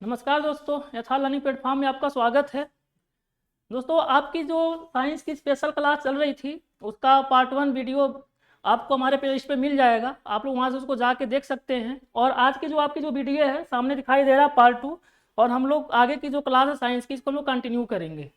नमस्कार दोस्तों, यथा लर्निंग प्लेटफॉर्म में आपका स्वागत है। दोस्तों, आपकी जो साइंस की स्पेशल क्लास चल रही थी उसका पार्ट 1 वीडियो आपको हमारे प्लेलिस्ट पे मिल जाएगा। आप लोग वहाँ से उसको जाके देख सकते हैं। और आज की जो आपकी जो वीडियो है सामने दिखाई दे रहा है पार्ट 2, और हम लोग आगे की जो क्लास है साइंस की इसको हम लोग कंटिन्यू करेंगे।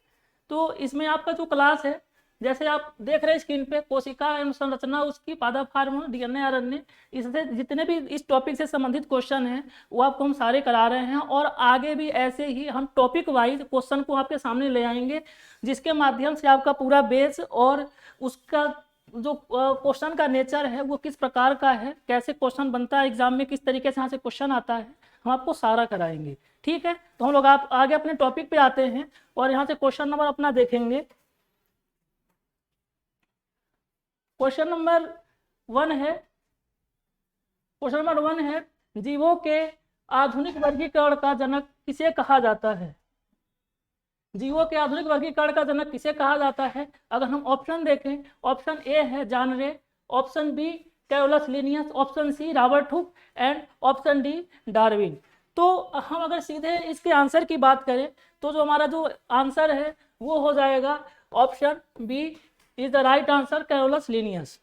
तो इसमें आपका जो क्लास है, जैसे आप देख रहे हैं स्क्रीन पे, कोशिका एवं संरचना उसकी, पादप फार्म, डीएनए आरएनए, इससे जितने भी इस टॉपिक से संबंधित क्वेश्चन हैं वो आपको हम सारे करा रहे हैं। और आगे भी ऐसे ही हम टॉपिक वाइज क्वेश्चन को आपके सामने ले आएंगे, जिसके माध्यम से आपका पूरा बेस और उसका जो क्वेश्चन का नेचर है वो किस प्रकार का है, कैसे क्वेश्चन बनता है एग्जाम में, किस तरीके से यहाँ से क्वेश्चन आता है, हम आपको सारा कराएंगे। ठीक है, तो हम लोग आप आगे अपने टॉपिक पे आते हैं और यहाँ से क्वेश्चन नंबर अपना देखेंगे। क्वेश्चन नंबर 1 है, क्वेश्चन नंबर 1 है, जीवों के आधुनिक वर्गीकरण का जनक किसे कहा जाता है? जीवों के आधुनिक वर्गीकरण का जनक किसे कहा जाता है? अगर हम ऑप्शन देखें, ऑप्शन ए है John Ray, option B Carolus Linnaeus, option C Robert Hooke and option D Darwin. तो हम अगर सीधे इसके आंसर की बात करें तो जो हमारा जो आंसर है वो हो जाएगा option B is the right answer, Carolus Linnaeus.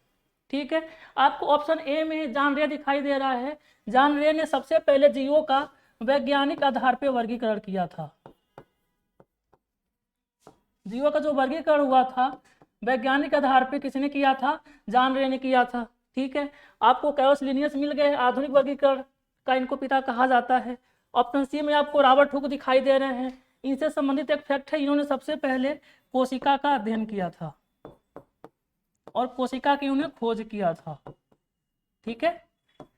ठीक है, आपको ऑप्शन ए में जान रे दिखाई दे रहा है। जान रे ने सबसे पहले जीवों का वैज्ञानिक आधार पर वर्गीकरण किया था। जीवों का जो वर्गीकरण हुआ था वैज्ञानिक आधार पर किसने किया था? जान रे ने किया था। ठीक है, आपको कैरोलस लिनियस मिल गए, आधुनिक वर्गीकरण का इनको पिता कहा जाता है। ऑप्शन सी में आपको रॉबर्ट हुक दिखाई दे रहे हैं। इनसे संबंधित एक फैक्ट है, इन्होंने सबसे पहले कोशिका का अध्ययन किया था और कोशिका की उन्हें खोज किया था। ठीक है,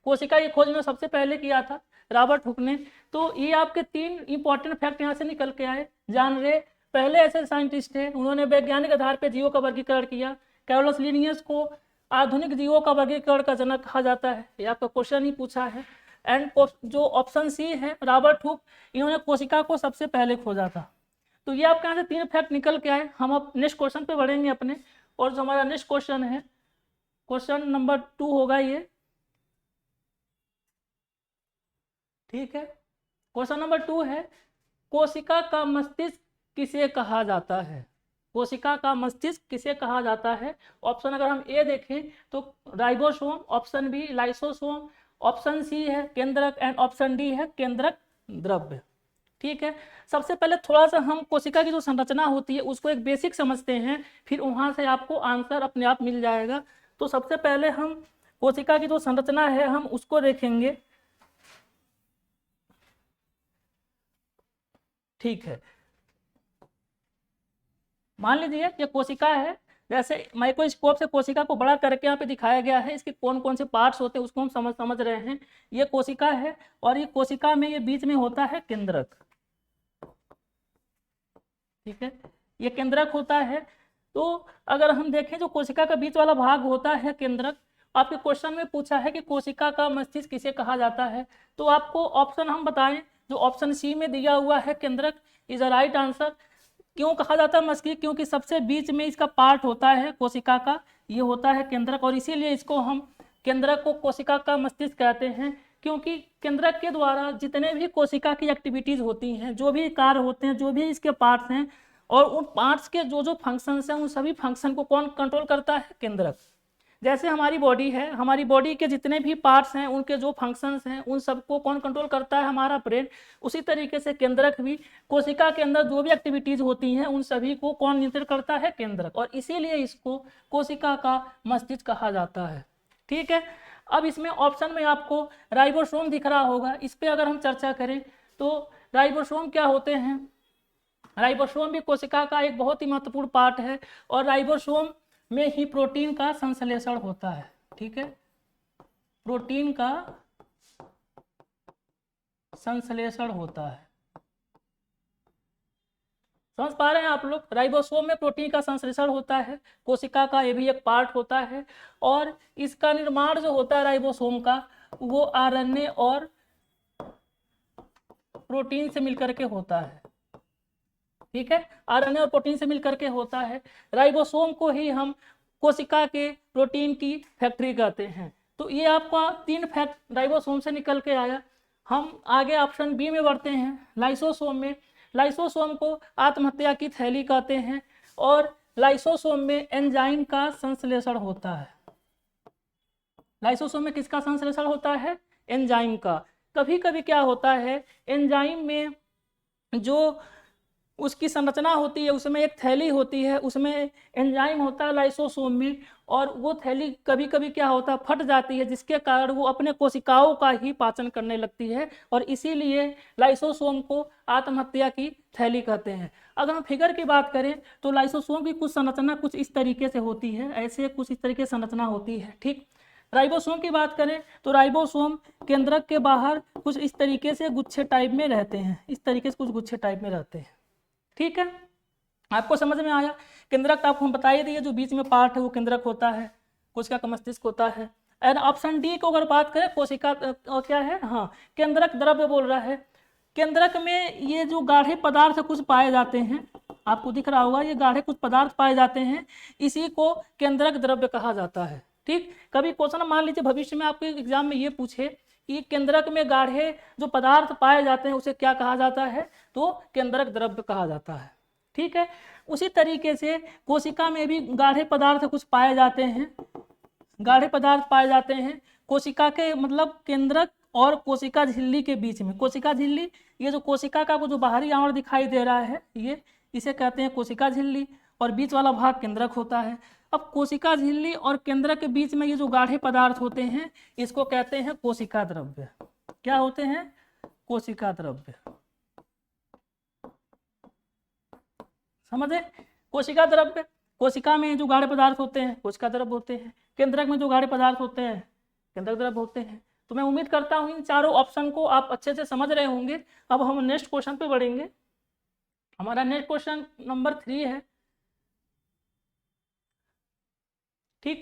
कोशिका की खोज में सबसे पहले किया था रॉबर्ट हुक ने। तो ये आपके 3 इंपॉर्टेंट फैक्ट यहाँ से निकल के आए। जान रे पहले ऐसे साइंटिस्ट थे, उन्होंने वैज्ञानिक आधार पर जीवों का वर्गीकरण किया। कैरोलस लिनियस को आधुनिक जीवों का वर्गीकरण का जनक कहा जाता है, ये आपका क्वेश्चन ही पूछा है। एंड जो ऑप्शन सी है रॉबर्ट हुक, इन्होंने कोशिका को सबसे पहले खोजा था। तो ये आपके यहाँ से 3 फैक्ट निकल के आए। हम अब नेक्स्ट क्वेश्चन पे बढ़ेंगे अपने, और जो हमारा नेक्स्ट क्वेश्चन है क्वेश्चन नंबर 2 होगा ये। ठीक है, क्वेश्चन नंबर 2 है, कोशिका का मस्तिष्क किसे कहा जाता है? कोशिका का मस्तिष्क किसे कहा जाता है? ऑप्शन अगर हम ए देखें तो ribosome, option B lysosome, option C है केंद्रक एंड ऑप्शन डी है केंद्रक द्रव्य। ठीक है, सबसे पहले थोड़ा सा हम कोशिका की जो संरचना होती है उसको एक बेसिक समझते हैं, फिर वहां से आपको आंसर अपने आप मिल जाएगा। तो सबसे पहले हम कोशिका की जो संरचना है हम उसको देखेंगे। ठीक है, मान लीजिए ये कोशिका है, जैसे माइक्रोस्कोप से कोशिका को बड़ा करके यहाँ पे दिखाया गया है, इसके कौन कौन से पार्ट्स होते हैं उसको हम समझ रहे हैं। ये कोशिका है और ये कोशिका में ये बीच में होता है केंद्रक। ठीक है, ये केंद्रक होता है। तो अगर हम देखें जो कोशिका का बीच वाला भाग होता है केंद्रक, आपके क्वेश्चन में पूछा है कि कोशिका का मस्तिष्क किसे कहा जाता है, तो आपको ऑप्शन हम बताएं, जो ऑप्शन सी में दिया हुआ है केंद्रक इज अ राइट आंसर। क्यों कहा जाता है मस्तिष्क? क्योंकि सबसे बीच में इसका पार्ट होता है कोशिका का, ये होता है केंद्रक, और इसीलिए इसको हम केंद्रक को कोशिका का मस्तिष्क कहते हैं। क्योंकि केंद्रक के द्वारा जितने भी कोशिका की एक्टिविटीज होती हैं, जो भी कार्य होते हैं, जो भी इसके पार्ट्स हैं, और उन पार्ट्स के जो जो फंक्शंस हैं उन सभी फंक्शन को कौन कंट्रोल करता है? केंद्रक। जैसे हमारी बॉडी है, हमारी बॉडी के जितने भी पार्ट्स हैं उनके जो फंक्शंस हैं उन सबको कौन कंट्रोल करता है? हमारा ब्रेन। उसी तरीके से केंद्रक भी, कोशिका के अंदर जो भी एक्टिविटीज होती हैं उन सभी को कौन नियंत्रित करता है? केंद्रक, और इसीलिए इसको कोशिका का मस्तिष्क कहा जाता है। ठीक है, अब इसमें ऑप्शन में आपको राइबोसोम दिख रहा होगा, इस पर अगर हम चर्चा करें तो राइबोसोम क्या होते हैं? राइबोसोम भी कोशिका का एक बहुत ही महत्वपूर्ण पार्ट है, और राइबोसोम में ही प्रोटीन का संश्लेषण होता है। ठीक है, प्रोटीन का संश्लेषण होता है। समझ पा रहे हैं आप लोग? राइबोसोम में प्रोटीन का संश्लेषण होता है, कोशिका का ये भी एक पार्ट होता है, और इसका निर्माण जो होता है राइबोसोम का वो आरएनए और प्रोटीन से मिलकर के होता है। ठीक है, आरएनए और प्रोटीन से मिलकर के होता है। राइबोसोम को ही हम कोशिका के प्रोटीन की फैक्ट्री कहते हैं। तो ये आपका 3 फैक्ट राइबोसोम से निकल के आया। हम आगे ऑप्शन बी में बढ़ते हैं, लाइसोसोम में। लाइसोसोम को आत्महत्या की थैली कहते हैं और लाइसोसोम में एंजाइम का संश्लेषण होता है। लाइसोसोम में किसका संश्लेषण होता है? एंजाइम का। कभी कभी क्या होता है, एंजाइम में जो उसकी संरचना होती है उसमें एक थैली होती है, उसमें एंजाइम होता है लाइसोसोम में, और वो थैली कभी कभी क्या होता है, फट जाती है, जिसके कारण वो अपने कोशिकाओं का ही पाचन करने लगती है, और इसीलिए लाइसोसोम को आत्महत्या की थैली कहते हैं। अगर हम फिगर की बात करें तो लाइसोसोम की कुछ संरचना कुछ इस तरीके से होती है, ऐसे कुछ इस तरीके से संरचना होती है, ठीक। राइबोसोम की बात करें तो राइबोसोम केंद्रक के बाहर कुछ इस तरीके से गुच्छे टाइप में रहते हैं, इस तरीके से कुछ गुच्छे टाइप में रहते हैं, ठीक है। आपको समझ में आया? केंद्रक आपको हम बता ही दिए, जो बीच में पार्ट है वो केंद्रक होता है, कोशिका का मस्तिष्क होता है। एंड ऑप्शन डी को अगर बात करें, कोशिका क्या है, हाँ, केंद्रक द्रव्य बोल रहा है। केंद्रक में ये जो गाढ़े पदार्थ कुछ पाए जाते हैं, आपको दिख रहा होगा, ये गाढ़े कुछ पदार्थ पाए जाते हैं, इसी को केंद्रक द्रव्य कहा जाता है, ठीक। कभी क्वेश्चन मान लीजिए भविष्य में आपके एग्जाम में ये पूछे कि केंद्रक में गाढ़े जो पदार्थ पाए जाते हैं उसे क्या कहा जाता है, तो केंद्रक द्रव्य कहा जाता है, ठीक है। उसी तरीके से कोशिका में भी गाढ़े पदार्थ कुछ पाए जाते हैं, गाढ़े पदार्थ पाए जाते हैं कोशिका के, मतलब केंद्रक और कोशिका झिल्ली के बीच में। कोशिका झिल्ली, ये जो कोशिका का वो जो बाहरी आवरण दिखाई दे रहा है, ये इसे कहते हैं कोशिका झिल्ली, और बीच वाला भाग केंद्रक होता है। अब कोशिका झिल्ली और केंद्रक के बीच में ये जो गाढ़े पदार्थ होते हैं इसको कहते हैं कोशिका द्रव्य। क्या होते हैं? कोशिका द्रव्य। समझे? कोशिका द्रव्य, कोशिका में जो गाढ़े पदार्थ होते हैं कोशिका द्रव्य होते हैं, केंद्रक में जो गाढ़े पदार्थ होते हैं केंद्रक द्रव्य होते हैं। तो मैं उम्मीद करता हूं इन चारों ऑप्शन को आप अच्छे से समझ रहे होंगे। अब हम नेक्स्ट क्वेश्चन पे बढ़ेंगे। हमारा नेक्स्ट क्वेश्चन नंबर 3 है, ठीक।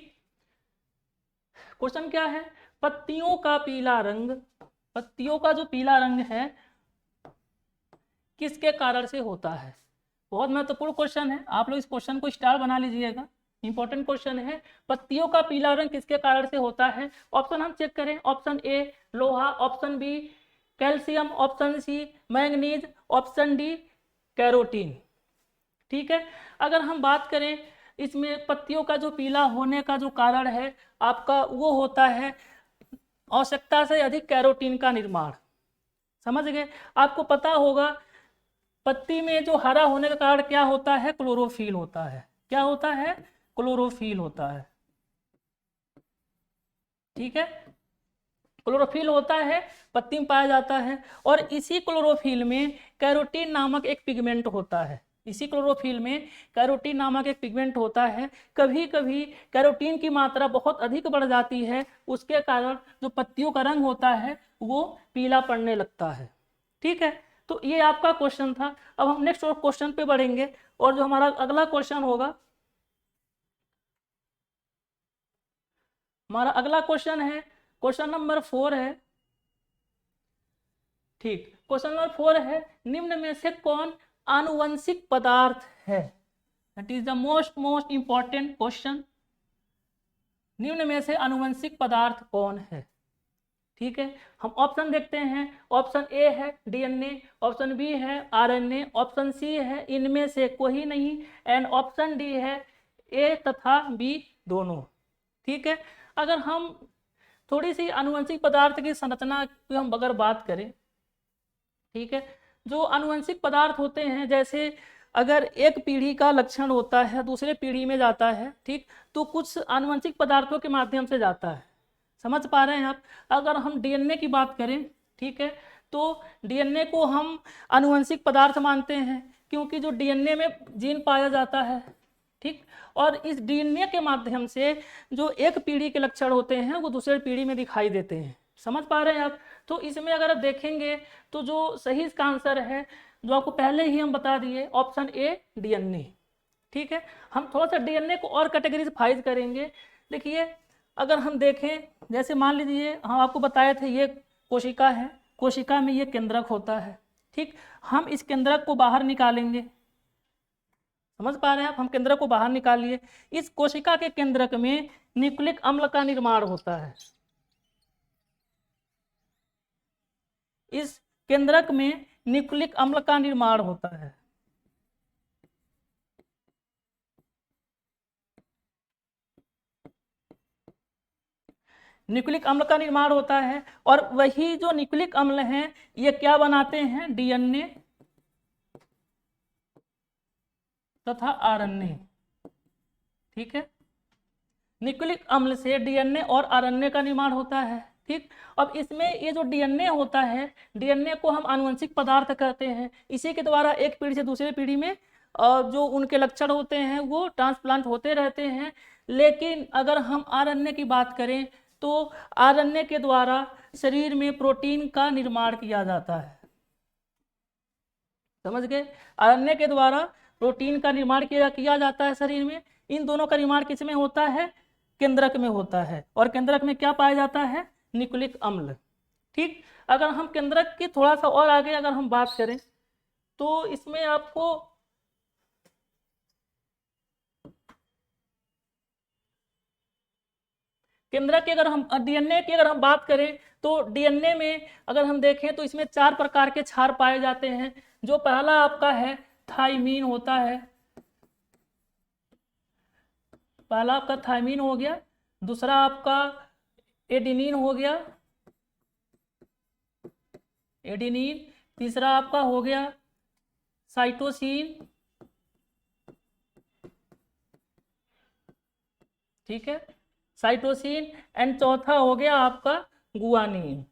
क्वेश्चन क्या है? पत्तियों का पीला रंग, पत्तियों का जो पीला रंग है किसके कारण से होता है? बहुत महत्वपूर्ण क्वेश्चन है, आप लोग इस क्वेश्चन को स्टार बना लीजिएगा, इंपॉर्टेंट क्वेश्चन है। पत्तियों का पीला रंग किसके कारण से होता है? ऑप्शन हम चेक करें, ऑप्शन ए लोहा, option B calcium, option C manganese, option D carotene, ठीक है। अगर हम बात करें इसमें पत्तियों का जो पीला होने का जो कारण है आपका, वो होता है आवश्यकता से अधिक कैरोटीन का निर्माण। समझ गए? आपको पता होगा पत्ती में जो हरा होने का कारण क्या होता है? क्लोरोफिल होता है। क्या होता है? क्लोरोफिल होता है, ठीक है। क्लोरोफिल होता है, पत्ती में पाया जाता है, और इसी क्लोरोफिल में कैरोटीन नामक एक पिगमेंट होता है। इसी क्लोरोफिल में कैरोटीन नामक एक पिगमेंट होता है। कभी कभी कैरोटीन की मात्रा बहुत अधिक बढ़ जाती है, उसके कारण जो पत्तियों का रंग होता है वो पीला पड़ने लगता है, ठीक है। तो ये आपका क्वेश्चन था। अब हम नेक्स्ट क्वेश्चन पे बढ़ेंगे, और जो हमारा अगला क्वेश्चन होगा, हमारा अगला क्वेश्चन है क्वेश्चन नंबर 4 है, ठीक। क्वेश्चन नंबर 4 है, निम्न में से कौन आनुवंशिक पदार्थ है? That is the most important question. निम्न में से आनुवंशिक पदार्थ कौन है? ठीक है, हम ऑप्शन देखते हैं। ऑप्शन ए है डीएनए, ऑप्शन बी है आरएनए, ऑप्शन सी है इनमें से कोई नहीं, एंड ऑप्शन डी है ए तथा बी दोनों, ठीक है। अगर हम थोड़ी सी आनुवंशिक पदार्थ की संरचना की हम अगर बात करें, ठीक है, जो आनुवंशिक पदार्थ होते हैं, जैसे अगर एक पीढ़ी का लक्षण होता है दूसरे पीढ़ी में जाता है, ठीक, तो कुछ आनुवंशिक पदार्थों के माध्यम से जाता है। समझ पा रहे हैं आप? अगर हम डीएनए की बात करें, ठीक है, तो डीएनए को हम आनुवंशिक पदार्थ मानते हैं, क्योंकि जो डीएनए में जीन पाया जाता है, ठीक, और इस डीएनए के माध्यम से जो एक पीढ़ी के लक्षण होते हैं वो दूसरे पीढ़ी में दिखाई देते हैं। समझ पा रहे हैं आप? तो इसमें अगर आप देखेंगे तो जो सही इसका आंसर है, जो आपको पहले ही हम बता दिए, ऑप्शन ए डीएनए, ठीक है। हम थोड़ा सा डीएनए को और कैटेगरीफाइज करेंगे। देखिए, अगर हम देखें, जैसे मान लीजिए हम आपको बताए थे ये कोशिका है, कोशिका में ये केंद्रक होता है, ठीक, हम इस केंद्रक को बाहर निकालेंगे। समझ पा रहे हैं आप? हम केंद्रक को बाहर निकालिए। इस कोशिका के केंद्रक में न्यूक्लिक अम्ल का निर्माण होता है। इस केंद्रक में न्यूक्लिक अम्ल का निर्माण होता है। न्यूक्लिक अम्ल का निर्माण होता है और वही जो न्यूक्लिक अम्ल हैं ये क्या बनाते हैं, डीएनए तथा आरएनए। ठीक है, न्यूक्लिक अम्ल से डीएनए और आरएनए का निर्माण होता है। ठीक, अब इसमें ये जो डीएनए होता है, डीएनए को हम आनुवंशिक पदार्थ कहते हैं। इसी के द्वारा एक पीढ़ी से दूसरी पीढ़ी में जो उनके लक्षण होते हैं वो ट्रांसप्लांट होते रहते हैं। लेकिन अगर हम आरएनए की बात करें तो आरएनए के द्वारा शरीर में प्रोटीन का निर्माण किया जाता है। समझ गए, आरएनए के द्वारा प्रोटीन का निर्माण किया जाता है शरीर में। इन दोनों का निर्माण किस में होता है, केंद्रक में होता है। और केंद्रक में क्या पाया जाता है, न्यूक्लिक अम्ल। ठीक, अगर हम केंद्रक की थोड़ा सा और आगे अगर हम बात करें तो इसमें आपको केंद्रक की अगर हम डीएनए की अगर हम बात करें तो डीएनए में अगर हम देखें तो इसमें 4 प्रकार के क्षार पाए जाते हैं। जो पहला आपका है थाइमीन होता है, पहला आपका थाइमीन हो गया, दूसरा आपका एडिनिन हो गया, एडिनिन, तीसरा आपका हो गया साइटोसिन। ठीक है, साइटोसिन, एंड चौथा हो गया आपका गुआनिन।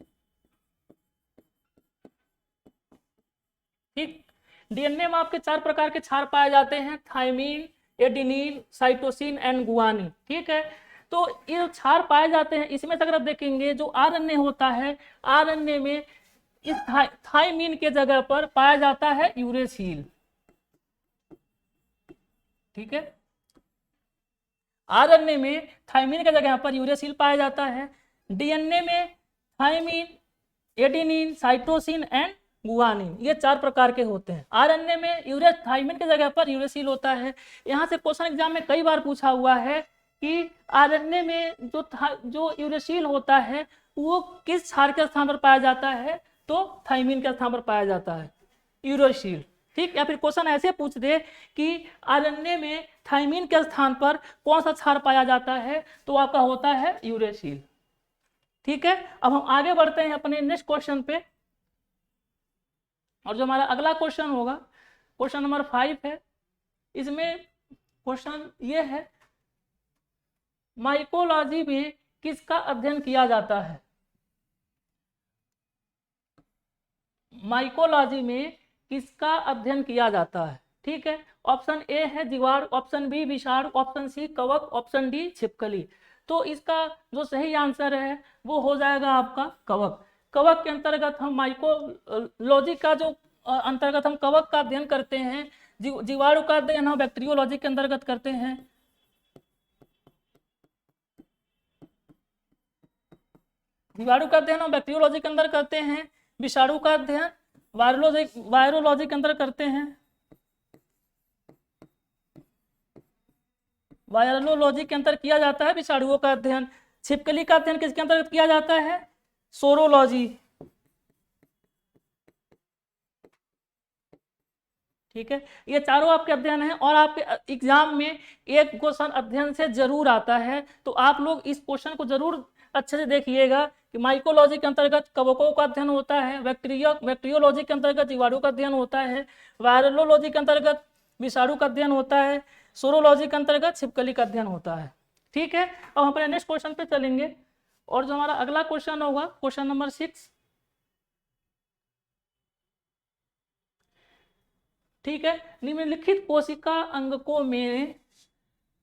ठीक, डीएनए में आपके 4 प्रकार के क्षार पाए जाते हैं, thymine, adenine, cytosine and guanine. ठीक है, तो ये क्षार पाए जाते हैं। इसमें से अगर आप देखेंगे जो आरएनए होता है, आरएनए में इस थाइमीन के जगह पर पाया जाता है यूरेसिल। ठीक है, आरएनए में थाइमीन के जगह पर यूरेसिल पाया जाता है। डीएनए में thymine, adenine, cytosine and guanine, ये 4 प्रकार के होते हैं। आरएनए में थाइमीन के जगह पर यूरेसिल होता है। यहाँ से क्वेश्चन एग्जाम में कई बार पूछा हुआ है कि आरएनए में जो यूरेसिल होता है वो किस क्षार के स्थान पर पाया जाता है, तो थाइमीन के स्थान पर पाया जाता है यूरेसिल। ठीक, या फिर क्वेश्चन ऐसे पूछ दे कि आरएनए में थाइमीन के स्थान पर कौन सा क्षार पाया जाता है, तो आपका होता है यूरेसिल। ठीक है, अब हम आगे बढ़ते हैं अपने नेक्स्ट क्वेश्चन पे। और जो हमारा अगला क्वेश्चन होगा क्वेश्चन नंबर 5 है। इसमें क्वेश्चन ये है, माइकोलॉजी में किसका अध्ययन किया जाता है। माइकोलॉजी में किसका अध्ययन किया जाता है। ठीक है, ऑप्शन ए है जीवाणु, ऑप्शन बी विषाणु, ऑप्शन सी कवक, ऑप्शन डी छिपकली। तो इसका जो सही आंसर है वो हो जाएगा आपका कवक। कवक के अंतर्गत हम माइकोलॉजी का जो अंतर्गत हम कवक का अध्ययन करते हैं। जीवाणु का अध्ययन हम बैक्टीरियोलॉजी के अंतर्गत करते हैं। जीवाणु का अध्ययन हम बैक्टीरियोलॉजी के अंदर करते हैं। विषाणु का अध्ययन वायरोलॉजी के अंदर करते हैं। वायरोलॉजी के अंदर किया जाता है विषाणुओं का अध्ययन। छिपकली का अध्ययन किसके अंतर्गत किया जाता है, सोरोलॉजी। ठीक है, ये चारों आपके अध्ययन हैं। और आपके एग्जाम में एक क्वेश्चन अध्ययन से जरूर आता है, तो आप लोग इस क्वेश्चन को जरूर अच्छे से देखिएगा कि माइकोलॉजी के अंतर्गत कवकों का अध्ययन होता है, बैक्टीरियोलॉजी के अंतर्गत जीवाणु का अध्ययन होता है, वायरोलॉजी के अंतर्गत विषाणु का अध्ययन होता है, सोरोलॉजी के अंतर्गत छिपकली का अध्ययन होता है। ठीक है, अब हम अपने नेक्स्ट क्वेश्चन पे चलेंगे। और जो हमारा अगला क्वेश्चन होगा क्वेश्चन नंबर 6। ठीक है, निम्नलिखित कोशिका अंगकों में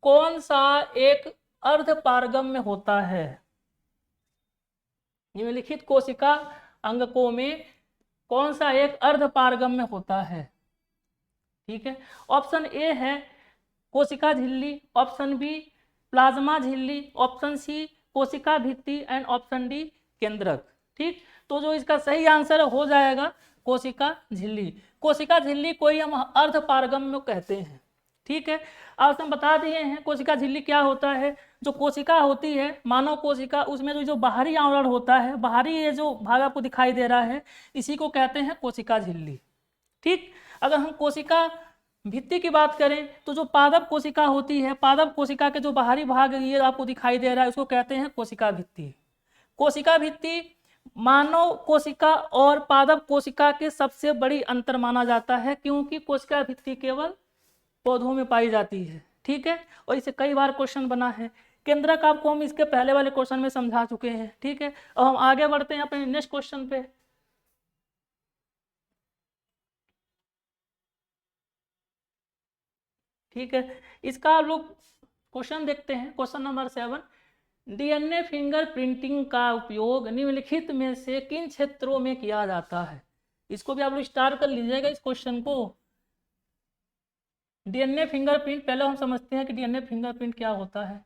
कौन सा एक अर्धपारगम्य होता है। निम्नलिखित कोशिका अंगकों में कौन सा एक अर्धपारगम्य होता है। ठीक है, ऑप्शन ए है कोशिका झिल्ली, ऑप्शन बी प्लाज्मा झिल्ली, ऑप्शन सी कोशिका भित्ति एंड ऑप्शन डी केंद्रक। ठीक, तो जो इसका सही आंसर हो जाएगा कोशिका झिल्ली। कोशिका झिल्ली को ही हम अर्धपारगम्य कहते हैं। ठीक है, आज हम बता दिए हैं कोशिका झिल्ली क्या होता है। जो कोशिका होती है मानव कोशिका, उसमें जो बाहरी आवरण होता है, बाहरी ये जो भाग आपको दिखाई दे रहा है, इसी को कहते हैं कोशिका झिल्ली। ठीक, अगर हम कोशिका भित्ति की बात करें तो जो पादप कोशिका होती है, पादप कोशिका के जो बाहरी भाग ये आपको दिखाई दे रहा है, उसको कहते हैं कोशिका भित्ति। कोशिका भित्ति मानव कोशिका और पादप कोशिका के सबसे बड़ी अंतर माना जाता है, क्योंकि कोशिका भित्ति केवल पौधों में पाई जाती है। ठीक है, और इसे कई बार क्वेश्चन बना है। केंद्रक आपको हम इसके पहले वाले क्वेश्चन में समझा चुके हैं। ठीक है, अब हम आगे बढ़ते हैं अपने नेक्स्ट क्वेश्चन पे। ठीक है, इसका आप लोग क्वेश्चन देखते हैं। Question number 7, DNA finger printing का उपयोग निम्नलिखित में से किन क्षेत्रों में किया जाता है। इसको भी आप लोग स्टार कर लीजिएगा इस क्वेश्चन को। डीएनए फिंगरप्रिंट, पहले हम समझते हैं कि डीएनए फिंगरप्रिंट क्या होता है,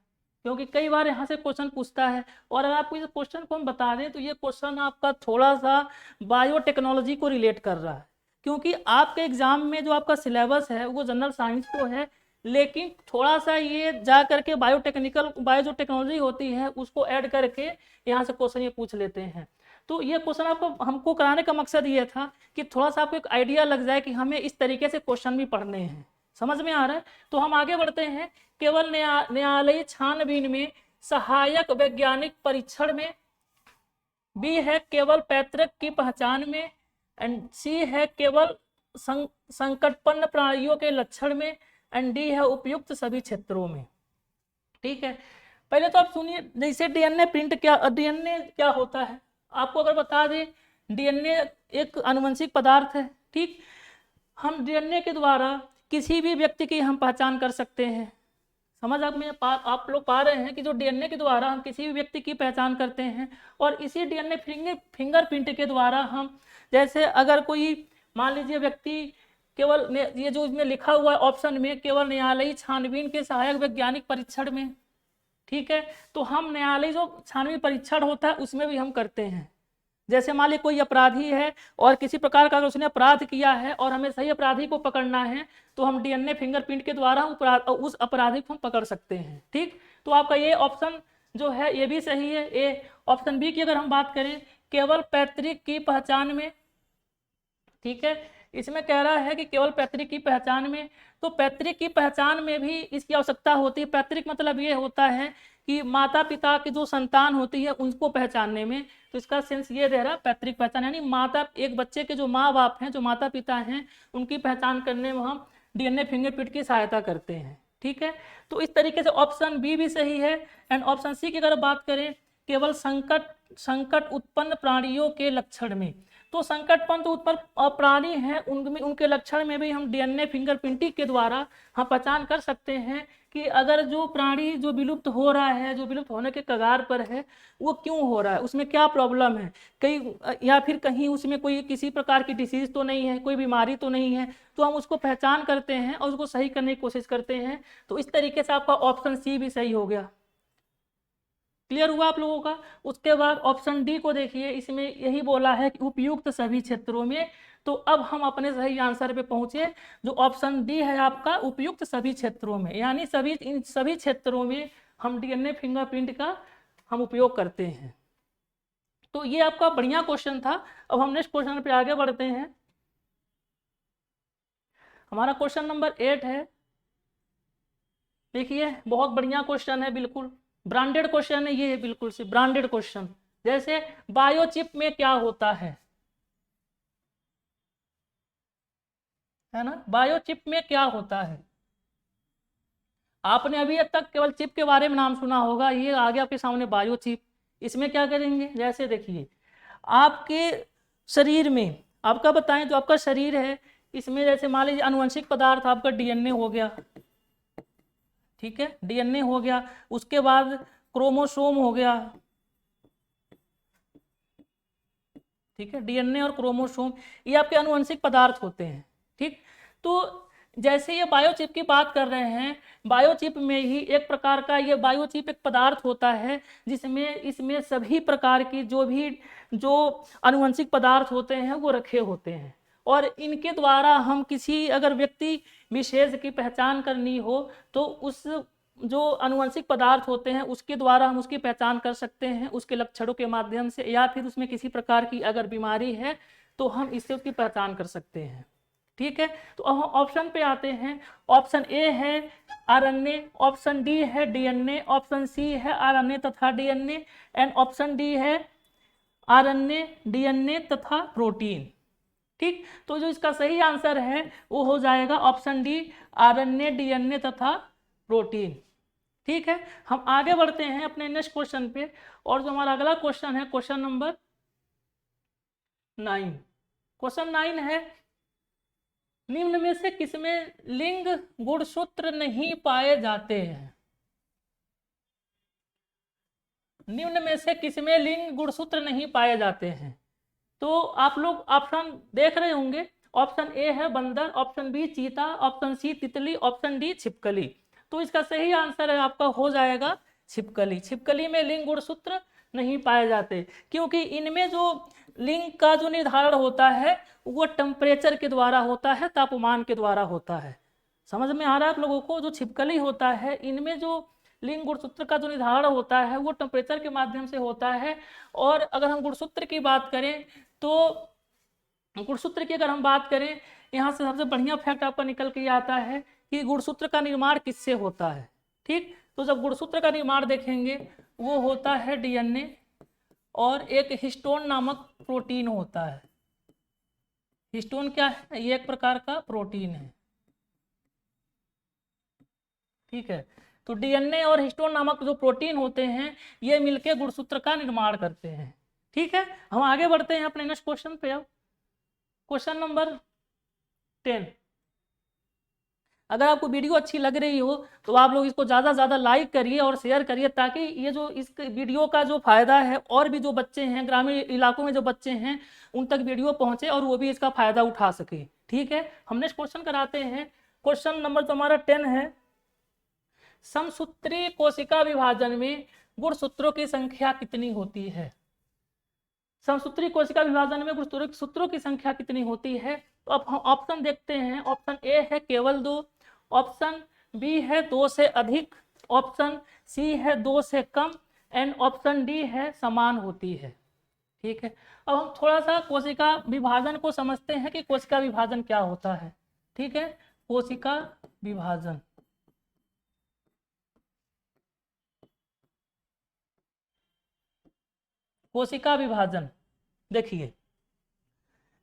क्योंकि कई बार यहाँ से क्वेश्चन पूछता है। और अगर आपको इस क्वेश्चन को हम बता दें तो ये क्वेश्चन आपका थोड़ा सा बायोटेक्नोलॉजी को रिलेट कर रहा है, क्योंकि आपके एग्जाम में जो आपका सिलेबस है वो जनरल साइंस को है, लेकिन थोड़ा सा ये जा करके बायो जो टेक्नोलॉजी होती है उसको ऐड करके यहाँ से क्वेश्चन ये पूछ लेते हैं। तो ये क्वेश्चन आपको हमको कराने का मकसद ये था कि थोड़ा सा आपको एक आइडिया लग जाए कि हमें इस तरीके से क्वेश्चन भी पढ़ने हैं। समझ में आ रहा है? तो हम आगे बढ़ते हैं। केवल न्यायालयी छानबीन में, सहायक वैज्ञानिक परीक्षण में, बी है केवल पैतृक की पहचान में, एंड सी है केवल संकटपन्न प्राणियों के लक्षण में, एंड डी है उपयुक्त सभी क्षेत्रों में। ठीक है, पहले तो आप सुनिए, जैसे डीएनए क्या होता है आपको अगर बता दें। डीएनए एक आनुवंशिक पदार्थ है। ठीक, हम डीएनए के द्वारा किसी भी व्यक्ति की हम पहचान कर सकते हैं। समझ आप लोग पा रहे हैं कि जो डीएनए के द्वारा हम किसी भी व्यक्ति की पहचान करते हैं, और इसी डीएनए फिंगरप्रिंट के द्वारा हम, जैसे अगर कोई मान लीजिए व्यक्ति केवल ये जो इसमें लिखा हुआ है ऑप्शन में, केवल न्यायालयी छानबीन के सहायक वैज्ञानिक परीक्षण में, ठीक है, तो हम न्यायालयी जो छानबीन परीक्षण होता है उसमें भी हम करते हैं। जैसे मान लीजिए कोई अपराधी है और किसी प्रकार का अगर उसने अपराध किया है और हमें सही अपराधी को पकड़ना है, तो हम डीएनए फिंगरप्रिंट के द्वारा उस अपराधी को हम पकड़ सकते हैं। ठीक, तो आपका ये ऑप्शन जो है ये भी सही है। ए ऑप्शन बी की अगर हम बात करें, केवल पैतृक की पहचान में, ठीक है, इसमें कह रहा है कि केवल पैतृक की पहचान में, तो पैतृक की पहचान में भी इसकी आवश्यकता होती है। पैतृक मतलब ये होता है कि माता पिता की जो संतान होती है उनको पहचानने में, तो इसका सेंस ये दे रहा है पैतृक पहचान, यानी माता, एक बच्चे के जो माँ बाप हैं, जो माता पिता हैं, उनकी पहचान करने में हम डीएनए फिंगरप्रिंट की सहायता करते हैं। ठीक है, तो इस तरीके से ऑप्शन बी भी सही है। एंड ऑप्शन सी की अगर बात करें, केवल संकट उत्पन्न प्राणियों के लक्षण में, तो संकटपन्न तो उत्पन्न प्राणी हैं, उनमें उनके लक्षण में भी हम डीएनए फिंगरप्रिंटिंग के द्वारा हम पहचान कर सकते हैं कि अगर जो प्राणी जो विलुप्त हो रहा है, जो विलुप्त होने के कगार पर है, वो क्यों हो रहा है, उसमें क्या प्रॉब्लम है, या फिर कहीं उसमें कोई किसी प्रकार की डिसीज तो नहीं है, कोई बीमारी तो नहीं है, तो हम उसको पहचान करते हैं और उसको सही करने की कोशिश करते हैं। तो इस तरीके से आपका ऑप्शन सी भी सही हो गया। क्लियर हुआ आप लोगों का? उसके बाद ऑप्शन डी को देखिए, इसमें यही बोला है कि उपयुक्त सभी क्षेत्रों में। तो अब हम अपने सही आंसर पे पहुंचे, जो ऑप्शन डी है आपका, उपयुक्त सभी क्षेत्रों में, यानी इन सभी क्षेत्रों में हम डीएनए फिंगरप्रिंट का हम उपयोग करते हैं। तो ये आपका बढ़िया क्वेश्चन था। अब हम नेक्स्ट क्वेश्चन पे आगे बढ़ते हैं। हमारा क्वेश्चन नंबर 8 है। देखिए बहुत बढ़िया क्वेश्चन है, बिल्कुल ब्रांडेड क्वेश्चन है ये, बिल्कुल से ब्रांडेड क्वेश्चन। जैसे बायोचिप में क्या होता है ना, बायोचिप में क्या होता है? आपने अभी तक केवल चिप के बारे में नाम सुना होगा, ये आ गया आपके सामने बायोचिप। इसमें क्या करेंगे, जैसे देखिए आपके शरीर में, आपका बताएं जो आपका शरीर है, इसमें जैसे मान लीजिए आनुवंशिक पदार्थ आपका डीएनए हो गया, ठीक है, डीएनए हो गया, उसके बाद क्रोमोसोम हो गया, ठीक है, डीएनए और क्रोमोसोम ये आपके आनुवंशिक पदार्थ होते हैं। ठीक, तो जैसे ये बायोचिप की बात कर रहे हैं, बायोचिप में ही एक प्रकार का ये बायोचिप एक पदार्थ होता है जिसमें इसमें सभी प्रकार की जो आनुवंशिक पदार्थ होते हैं वो रखे होते हैं, और इनके द्वारा हम किसी अगर व्यक्ति विशेष की पहचान करनी हो तो उस जो आनुवंशिक पदार्थ होते हैं उसके द्वारा हम उसकी पहचान कर सकते हैं उसके लक्षणों के माध्यम से, या फिर उसमें किसी प्रकार की अगर बीमारी है तो हम इससे उसकी पहचान कर सकते हैं। ठीक है, तो अब हम ऑप्शन पे आते हैं। ऑप्शन ए है आरएनए, ऑप्शन डी है डीएनए, ऑप्शन सी है आरएनए तथा डीएनए, एंड ऑप्शन डी है आरएनए, डीएनए तथा प्रोटीन। ठीक, तो जो इसका सही आंसर है वो हो जाएगा ऑप्शन डी, आरएनए, डीएनए तथा प्रोटीन। ठीक है, हम आगे बढ़ते हैं अपने नेक्स्ट क्वेश्चन पे, और जो हमारा अगला क्वेश्चन है क्वेश्चन नंबर 9। क्वेश्चन 9 है, निम्न में से किसमें लिंग गुणसूत्र नहीं पाए जाते हैं? निम्न में से किसमें लिंग गुणसूत्र नहीं पाए जाते हैं? तो आप लोग ऑप्शन देख रहे होंगे। ऑप्शन ए है बंदर, ऑप्शन बी चीता, ऑप्शन सी तितली, ऑप्शन डी छिपकली। तो इसका सही आंसर है आपका हो जाएगा छिपकली। छिपकली में लिंग गुणसूत्र नहीं पाए जाते, क्योंकि इनमें जो लिंग का जो निर्धारण होता है वो टेम्परेचर के द्वारा होता है, तापमान के द्वारा होता है। समझ में आ रहा है आप लोगों को? जो छिपकली होता है इनमें जो लिंग गुणसूत्र का जो निर्धारण होता है वो टेम्परेचर के माध्यम से होता है। और अगर हम गुणसूत्र की बात करें तो गुणसूत्र की अगर हम बात करें, यहाँ से सबसे बढ़िया फैक्ट आपका निकल के आता है कि गुणसूत्र का निर्माण किससे होता है। ठीक, तो जब गुणसूत्र का निर्माण देखेंगे वो होता है डीएनए और एक हिस्टोन नामक प्रोटीन होता है। हिस्टोन क्या है? ये एक प्रकार का प्रोटीन है। ठीक है, तो डीएनए और हिस्टोन नामक जो प्रोटीन होते हैं ये मिलके गुणसूत्र का निर्माण करते हैं। ठीक है, हम आगे बढ़ते हैं अपने नेक्स्ट क्वेश्चन पे। अब क्वेश्चन नंबर 10। अगर आपको वीडियो अच्छी लग रही हो तो आप लोग इसको ज़्यादा से ज़्यादा लाइक करिए और शेयर करिए, ताकि ये जो इस वीडियो का जो फायदा है और भी जो बच्चे हैं ग्रामीण इलाकों में जो बच्चे हैं उन तक वीडियो पहुंचे और वो भी इसका फायदा उठा सके। ठीक है, हम नेक्स्ट क्वेश्चन कराते हैं। क्वेश्चन नंबर तो हमारा 10 है, समसूत्री कोशिका विभाजन में गुणसूत्रों की संख्या कितनी होती है? समसूत्री कोशिका विभाजन में गुणसूत्रों की संख्या कितनी होती है? तो अब हम ऑप्शन देखते हैं। ऑप्शन ए है केवल 2, ऑप्शन बी है 2 से अधिक, ऑप्शन सी है 2 से कम, एंड ऑप्शन डी है समान होती है। ठीक है, अब हम थोड़ा सा कोशिका विभाजन को समझते हैं कि कोशिका विभाजन क्या होता है। ठीक है, कोशिका विभाजन, कोशिका विभाजन देखिए,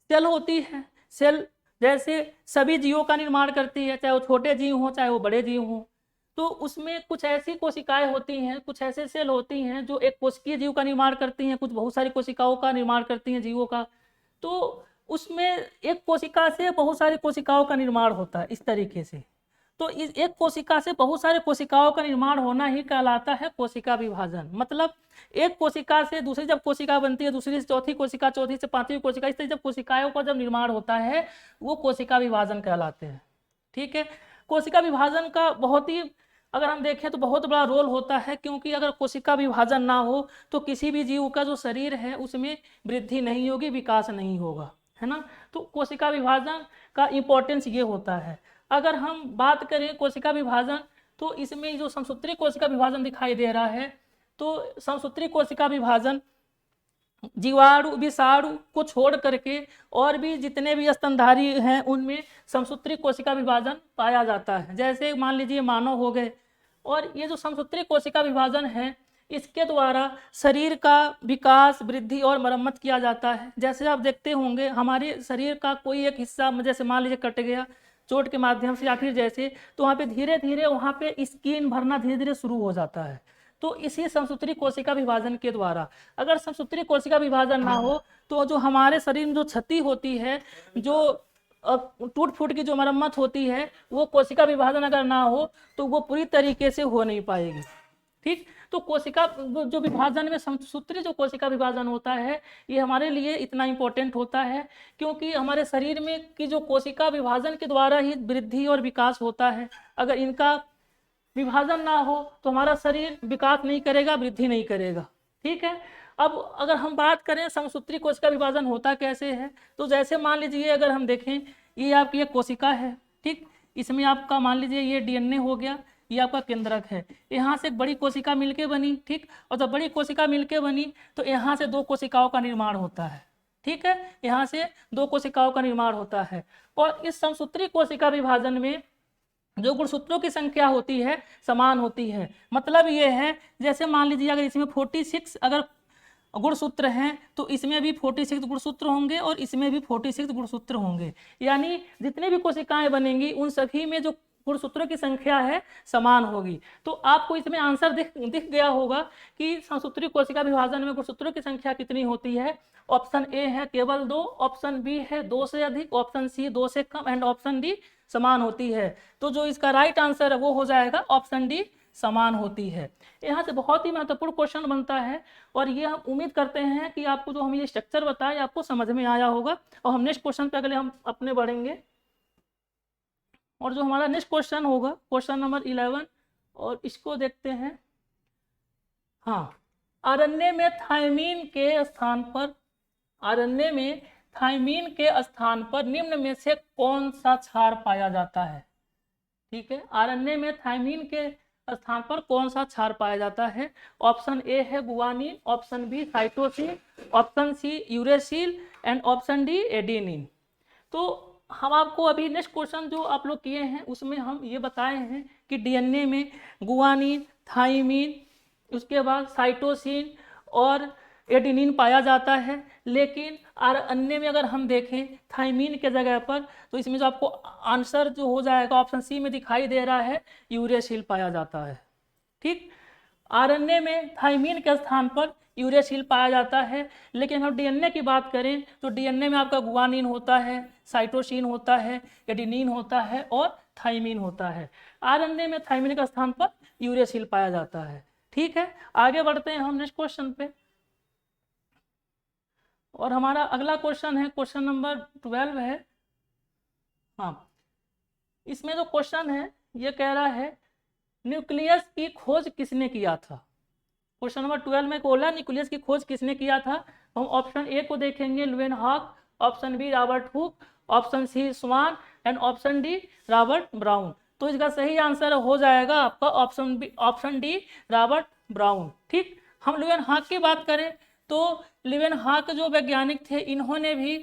सेल होती है। सेल जैसे सभी जीवों का निर्माण करती है, चाहे वो छोटे जीव हों चाहे वो बड़े जीव हों। तो उसमें कुछ ऐसी कोशिकाएं होती हैं, कुछ ऐसे सेल होती हैं जो एक कोशिकीय जीव का निर्माण करती हैं, कुछ बहुत सारी कोशिकाओं का निर्माण करती हैं जीवों का। तो उसमें एक कोशिका से बहुत सारी कोशिकाओं का निर्माण होता है इस तरीके से। तो इस एक कोशिका से बहुत सारे कोशिकाओं का निर्माण होना ही कहलाता है कोशिका विभाजन। मतलब एक कोशिका से दूसरी जब कोशिका बनती है, दूसरी से चौथी कोशिका, चौथी से पांचवी कोशिका, इस तरह जब कोशिकाओं का जब निर्माण होता है वो कोशिका विभाजन कहलाते हैं। ठीक है, कोशिका विभाजन का बहुत ही अगर हम देखें तो बहुत बड़ा रोल होता है, क्योंकि अगर कोशिका विभाजन ना हो तो किसी भी जीव का जो शरीर है उसमें वृद्धि नहीं होगी, विकास नहीं होगा, है ना। तो कोशिका विभाजन का इम्पोर्टेंस ये होता है। अगर हम बात करें कोशिका विभाजन, तो इसमें जो समसूत्री कोशिका विभाजन दिखाई दे रहा है, तो समसूत्री कोशिका विभाजन जीवाणु विषाणु को छोड़ करके और भी जितने भी स्तनधारी हैं उनमें समसूत्री कोशिका विभाजन पाया जाता है। जैसे मान लीजिए मानव हो गए, और ये जो समसूत्री कोशिका विभाजन है इसके द्वारा शरीर का विकास, वृद्धि और मरम्मत किया जाता है। जैसे आप देखते होंगे हमारे शरीर का कोई एक हिस्सा जैसे मान लीजिए कट गया चोट के माध्यम से या फिर जैसे, तो वहाँ पे धीरे धीरे वहाँ पे स्किन भरना धीरे धीरे शुरू हो जाता है। तो इसी समसूत्री कोशिका विभाजन के द्वारा, अगर समसूत्री कोशिका विभाजन ना हो तो जो हमारे शरीर में जो क्षति होती है, जो टूट फूट की जो मरम्मत होती है, वो कोशिका विभाजन अगर ना हो तो वो पूरी तरीके से हो नहीं पाएगी। ठीक, तो कोशिका जो विभाजन में समसूत्री जो कोशिका विभाजन होता है ये हमारे लिए इतना इम्पोर्टेंट होता है, क्योंकि हमारे शरीर में की जो कोशिका विभाजन के द्वारा ही वृद्धि और विकास होता है। अगर इनका विभाजन ना हो तो हमारा शरीर विकास नहीं करेगा, वृद्धि नहीं करेगा। ठीक है, अब अगर हम बात करें समसूत्री कोशिका विभाजन होता कैसे है, तो जैसे मान लीजिए अगर हम देखें ये आपकी एक कोशिका है, ठीक, इसमें आपका मान लीजिए ये डीएनए हो गया, ये आपका केंद्रक है, यहाँ से एक बड़ी कोशिका मिलके बनी, ठीक, और जब बड़ी कोशिका मिलके बनी तो यहाँ से 2 कोशिकाओं का निर्माण होता है, ठीक है, यहाँ से 2 कोशिकाओं का निर्माण होता है। और इस समसूत्री कोशिका विभाजन में जो गुणसूत्रों की संख्या होती है समान होती है। मतलब ये है जैसे मान लीजिए अगर इसमें 46 अगर गुणसूत्र हैं तो इसमें भी 46 गुणसूत्र होंगे और इसमें भी 46 गुणसूत्र होंगे, यानी जितने भी कोशिकाएं बनेंगी उन सभी में जो गुणसूत्रों की संख्या है समान होगी। तो आपको इसमें आंसर दिख गया होगा कि समसूत्री कोशिका विभाजन में गुणसूत्रों की संख्या कितनी होती है। ऑप्शन ए है केवल 2, ऑप्शन बी है 2 से अधिक, ऑप्शन सी 2 से कम एंड ऑप्शन डी समान होती है। तो जो इसका राइट आंसर है वो हो जाएगा ऑप्शन डी, समान होती है। यहाँ से बहुत ही महत्वपूर्ण क्वेश्चन बनता है और ये हम उम्मीद करते हैं कि आपको जो हम ये स्ट्रक्चर बताए आपको समझ में आया होगा। और हम नेक्स्ट क्वेश्चन पे अगले हम अपने बढ़ेंगे और जो हमारा नेक्स्ट क्वेश्चन होगा क्वेश्चन नंबर 11 और इसको देखते हैं। हाँ, आरएनए में थायमीन के स्थान पर, आरएनए में थायमीन के स्थान पर निम्न में से कौन सा क्षार पाया जाता है। ठीक है, आरएनए में थायमीन के स्थान पर कौन सा क्षार पाया जाता है। ऑप्शन ए है guanine, option B cytosine, option C uracil and option D adenine. तो हम आपको अभी नेक्स्ट क्वेश्चन जो आप लोग किए हैं उसमें हम ये बताए हैं कि डीएनए में गुआनिन, थायमीन, उसके बाद साइटोसिन और एडेनिन पाया जाता है, लेकिन आरएनए में अगर हम देखें थायमीन के जगह पर तो इसमें जो आपको आंसर जो हो जाएगा ऑप्शन सी में दिखाई दे रहा है यूरेसिल पाया जाता है। ठीक, आरएनए में थायमीन के स्थान पर यूरेसिल पाया जाता है, लेकिन हम डीएनए की बात करें तो डीएनए में आपका गुआनिन होता है, साइटोसिन होता है, एडेनिन होता है और थायमीन होता है। आरएनए में थायमीन के स्थान पर यूरेसिल पाया जाता है। ठीक है, आगे बढ़ते हैं हम नेक्स्ट क्वेश्चन पे और हमारा अगला क्वेश्चन है क्वेश्चन नंबर 12 है। हाँ, इसमें जो क्वेश्चन है ये कह रहा है न्यूक्लियस की खोज किसने किया था। क्वेश्चन नंबर 12 में बोला न्यूक्लियस की खोज किसने किया था। हम ऑप्शन ए को देखेंगे Leeuwenhoek, option B Robert Hooke, option C Schwann and option D Robert Brown. तो इसका सही आंसर हो जाएगा आपका ऑप्शन डी रॉबर्ट ब्राउन। ठीक, हम लुवेनहॉक की बात करें तो लुवेनहॉक जो वैज्ञानिक थे इन्होंने भी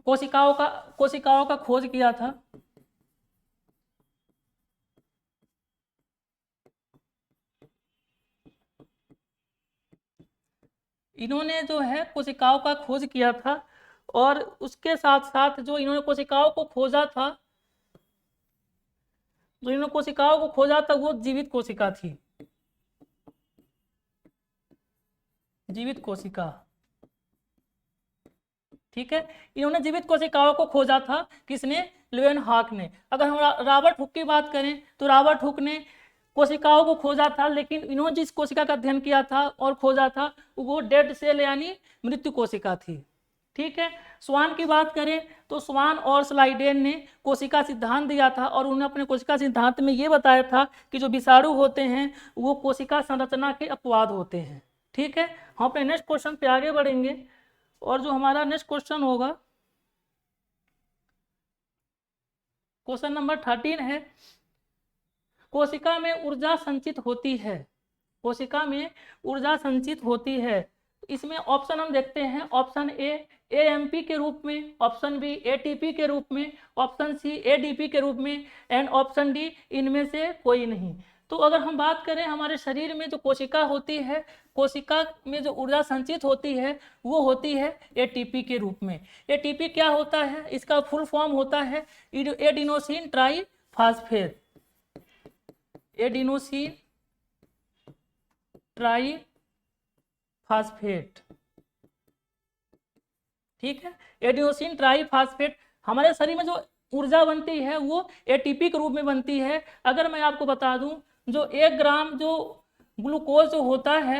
कोशिकाओं का खोज किया था। इन्होंने जो है कोशिकाओं का खोज किया था और उसके साथ साथ जो इन्होंने कोशिकाओं को खोजा था, जो इन्होंने कोशिकाओं को खोजा था वो जीवित कोशिका थी, जीवित कोशिका। ठीक है, इन्होंने जीवित कोशिकाओं को खोजा था, किसने, लुवेनहॉक ने। अगर हम रॉबर्ट हुक की बात करें तो रॉबर्ट हुक ने कोशिकाओं को खोजा था, लेकिन इन्होंने जिस कोशिका का अध्ययन किया था और खोजा था वो डेड सेल यानी मृत्यु कोशिका थी। ठीक है, स्वान की बात करें तो स्वान और स्लाइडेन ने कोशिका सिद्धांत दिया था और उन्होंने अपने कोशिका सिद्धांत में ये बताया था कि जो विषाणु होते हैं वो कोशिका संरचना के अपवाद होते हैं। ठीक है, हम अपने नेक्स्ट क्वेश्चन पे आगे बढ़ेंगे और जो हमारा नेक्स्ट क्वेश्चन होगा क्वेश्चन नंबर 13 है कोशिका में ऊर्जा संचित होती है, कोशिका में ऊर्जा संचित होती है। इसमें ऑप्शन हम देखते हैं, ऑप्शन ए एएमपी के रूप में, ऑप्शन बी एटीपी के रूप में, ऑप्शन सी एडीपी के रूप में एंड ऑप्शन डी इनमें से कोई नहीं। तो अगर हम बात करें हमारे शरीर में जो कोशिका होती है, कोशिका में जो ऊर्जा संचित होती है वो होती है एटीपी के रूप में। एटीपी क्या होता है, इसका फुल फॉर्म होता है एडिनोसिन ट्राईफॉस्फेट, एडिनोसिन ट्राईफॉस्फेट। ठीक है, एडिनोसिन ट्राईफॉस्फेट। हमारे शरीर में जो ऊर्जा बनती है वो एटीपी के रूप में बनती है। अगर मैं आपको बता दूं जो 1 ग्राम जो ग्लूकोज होता है,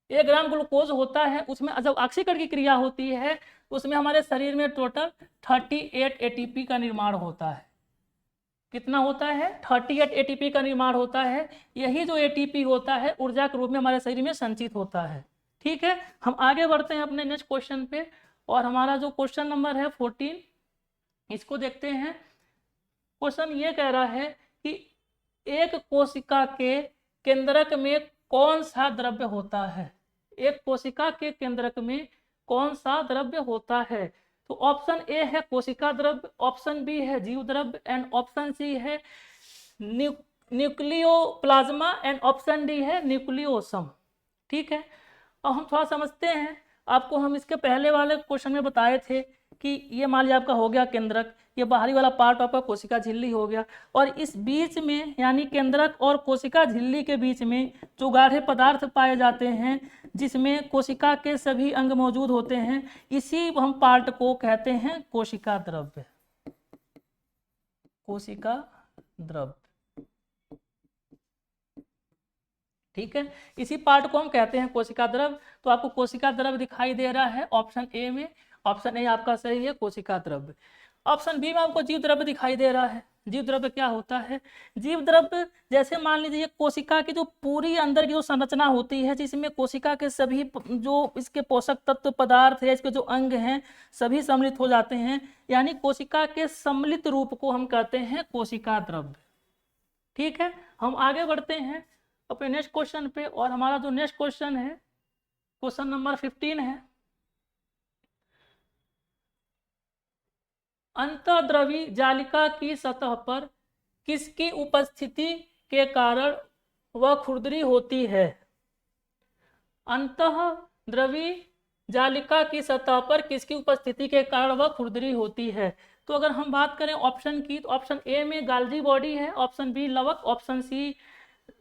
1 ग्राम ग्लूकोज होता है उसमें जब ऑक्सीकरण की क्रिया होती है उसमें हमारे शरीर में टोटल 38 एटीपी का निर्माण होता है। कितना होता है 38 एटीपी का निर्माण होता है। यही जो एटीपी होता है ऊर्जा के रूप में हमारे शरीर में संचित होता है। ठीक है, हम आगे बढ़ते हैं अपने नेक्स्ट क्वेश्चन पे, और हमारा जो क्वेश्चन नंबर है 14, इसको देखते हैं। क्वेश्चन ये कह रहा है कि एक कोशिका के केंद्रक में कौन सा द्रव्य होता है। एक कोशिका के केंद्रक में कौन सा द्रव्य होता है। तो ऑप्शन ए है कोशिका द्रव्य, ऑप्शन बी है जीव द्रव्य, एंड ऑप्शन सी है न्यूक्लियोप्लाज्मा, एंड ऑप्शन डी है न्यूक्लियोसम। ठीक है, अब हम थोड़ा समझते हैं। आपको हम इसके पहले वाले क्वेश्चन में बताए थे कि ये मान लिया आपका हो गया केंद्रक, ये बाहरी वाला पार्ट आपका कोशिका झिल्ली हो गया, और इस बीच में यानी केंद्रक और कोशिका झिल्ली के बीच में जो गाढ़े पदार्थ पाए जाते हैं जिसमें कोशिका के सभी अंग मौजूद होते हैं, इसी हम पार्ट को कहते हैं कोशिका द्रव्य। कोशिका द्रव्य, ठीक है, इसी पार्ट को हम कहते हैं कोशिका द्रव्य। तो आपको कोशिका द्रव्य दिखाई दे रहा है ऑप्शन ए में, ऑप्शन ए आपका सही है कोशिका द्रव्य। ऑप्शन बी में आपको जीव द्रव्य दिखाई दे रहा है। जीव द्रव्य क्या होता है। जीव द्रव्य जैसे मान लीजिए कोशिका की जो पूरी अंदर की जो संरचना होती है जिसमें कोशिका के सभी जो इसके पोषक तत्व पदार्थ है, इसके जो अंग हैं सभी सम्मिलित हो जाते हैं, यानी कोशिका के सम्मिलित रूप को हम कहते हैं कोशिका द्रव्य। ठीक है, हम आगे बढ़ते हैं अपने नेक्स्ट क्वेश्चन पे, और हमारा जो नेक्स्ट क्वेश्चन है क्वेश्चन नंबर 15 है। अंतःद्रवी जालिका की सतह पर किसकी उपस्थिति के कारण वह खुरदरी होती है। अंतःद्रवी जालिका की सतह पर किसकी उपस्थिति के कारण वह खुरदरी होती है। तो अगर हम बात करें ऑप्शन की, तो ऑप्शन ए में गाल्जी बॉडी है, ऑप्शन बी लवक, ऑप्शन सी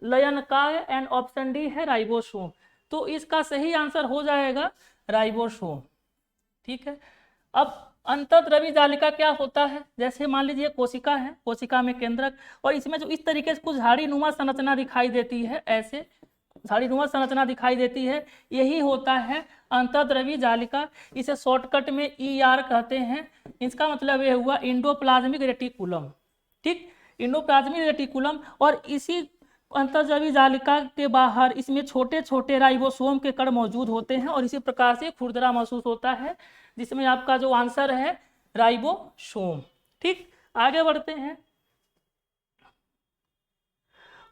लयनकाय, एंड ऑप्शन डी है राइबोसोम। तो इसका सही आंसर हो जाएगा राइबोसोम। ठीक है, अब अंतःद्रवी जालिका क्या होता है। जैसे मान लीजिए कोशिका है, कोशिका में केंद्रक, और इसमें जो इस तरीके से कुछ झाड़ीनुमा संरचना दिखाई देती है, ऐसे झाड़ीनुमा संरचना दिखाई देती है, यही होता है अंतःद्रवी जालिका। इसे शॉर्टकट में ER कहते हैं। इसका मतलब ये हुआ इंडोप्लाज्मिक रेटिकुलम। ठीक, इंडोप्लाज्मिक रेटिकुलम। और इसी अंतःद्रवी जालिका के बाहर इसमें छोटे छोटे राइबोसोम के कण मौजूद होते हैं, और इसी प्रकार से खुरदरा महसूस होता है, जिसमें आपका जो आंसर है राइबोसोम। ठीक, आगे बढ़ते हैं,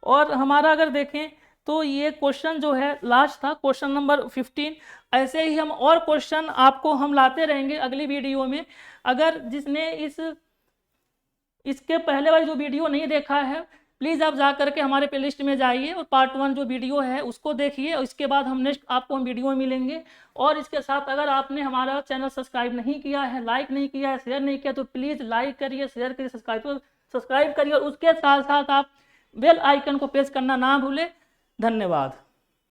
और हमारा अगर देखें तो ये क्वेश्चन जो है लास्ट था, क्वेश्चन नंबर 15। ऐसे ही हम और क्वेश्चन आपको हम लाते रहेंगे अगली वीडियो में। अगर जिसने इसके पहले वाली जो वीडियो नहीं देखा है, प्लीज़ आप जा करके हमारे प्लेलिस्ट में जाइए और पार्ट 1 जो वीडियो है उसको देखिए, और इसके बाद हम नेक्स्ट आपको हम वीडियो में मिलेंगे। और इसके साथ अगर आपने हमारा चैनल सब्सक्राइब नहीं किया है, लाइक नहीं किया है, शेयर नहीं किया, तो प्लीज़ लाइक करिए, शेयर करिए, सब्सक्राइब करिए, और उसके साथ साथ आप बेल आइकन को प्रेस करना ना भूलें। धन्यवाद।